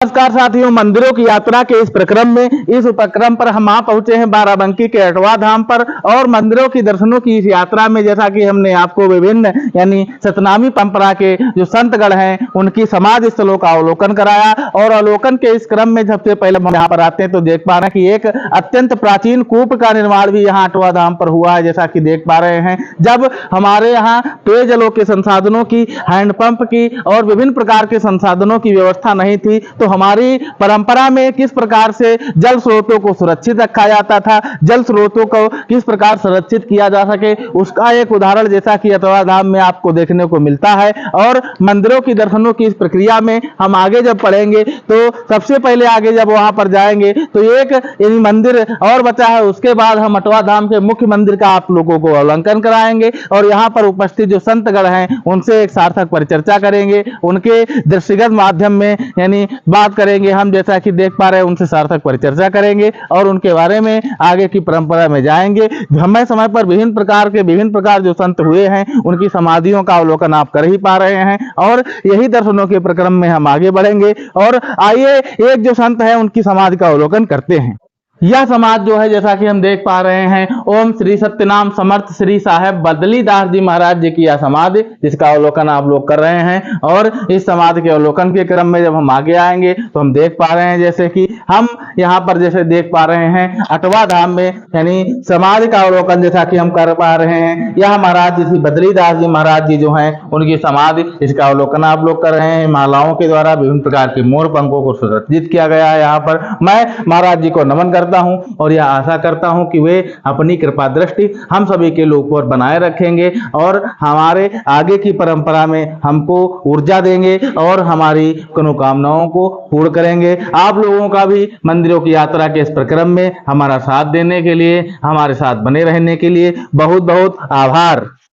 नमस्कार साथियों, मंदिरों की यात्रा के इस प्रक्रम में इस उपक्रम पर हम पहुंचे हैं बाराबंकी के अटवा धाम पर। और मंदिरों की दर्शनों की इस यात्रा में जैसा कि हमने आपको विभिन्न यानी सतनामी परंपरा के जो संतगण हैं उनकी समाधि स्थलों का अवलोकन कराया। और अवलोकन के इस क्रम में सबसे पहले हम यहाँ पर आते हैं तो देख पा रहे हैं कि एक अत्यंत प्राचीन कूप का निर्माण भी यहाँ अटवा धाम पर हुआ है। जैसा कि देख पा रहे हैं, जब हमारे यहाँ पेयजलों के संसाधनों की, हैंडपंप की और विभिन्न प्रकार के संसाधनों की व्यवस्था नहीं थी तो हमारी परंपरा में किस प्रकार से जल स्रोतों को सुरक्षित रखा जाता था, जल स्रोतों को किस प्रकार संरक्षित किया जा सके, उसका एक उदाहरण जैसा कि अटवा धाम में आपको देखने को मिलता है। और मंदिरों की दर्शनों की इस प्रक्रिया में हम आगे जब पढ़ेंगे तो सबसे पहले आगे जब वहां पर जाएंगे तो एक मंदिर और बचा है, उसके बाद हम अटवा धाम के मुख्य मंदिर का आप लोगों को अवलोकन कराएंगे और यहाँ पर उपस्थित जो संतगण हैं उनसे एक सार्थक परिचर्चा करेंगे, उनके दृष्टिगत माध्यम में यानी बात करेंगे हम, जैसा कि देख पा रहे हैं उनसे सार्थक परिचर्चा करेंगे और उनके बारे में आगे की परंपरा में जाएंगे। समय समय पर विभिन्न प्रकार जो संत हुए हैं उनकी समाधियों का अवलोकन आप कर ही पा रहे हैं। और यही दर्शनों के प्रक्रम में हम आगे बढ़ेंगे और आइए एक जो संत है उनकी समाधि का अवलोकन करते हैं। यह समाज जो है जैसा कि हम देख पा रहे हैं, ओम श्री सत्यनाम समर्थ श्री साहेब बदलीदास जी महाराज जी की यह समाधि, जिसका अवलोकन आप लोग कर रहे हैं। और इस समाधि के अवलोकन के क्रम में जब हम आगे आएंगे तो हम देख पा रहे हैं जैसे कि हम यहाँ पर जैसे देख पा रहे हैं अटवा धाम में यानी समाधि का अवलोकन जैसा कि हम कर पा रहे हैं। यह महाराज जी बदलीदास जी महाराज जी जो हैं उनकी समाधि, इसका अवलोकन आप लोग कर रहे हैं। मालाओं के द्वारा विभिन्न प्रकार के मोर पंखों को सुसज्जित किया गया है। यहाँ पर मैं महाराज जी को नमन करता हूं और यह आशा करता हूं कि वे अपनी कृपा दृष्टि हम सभी के लोग पर बनाए रखेंगे और हमारे आगे की परंपरा में हमको ऊर्जा देंगे और हमारी मनोकामनाओं को पूर्ण करेंगे। आप लोगों का भी मंदिरों की यात्रा के इस प्रक्रम में हमारा साथ देने के लिए, हमारे साथ बने रहने के लिए बहुत बहुत आभार।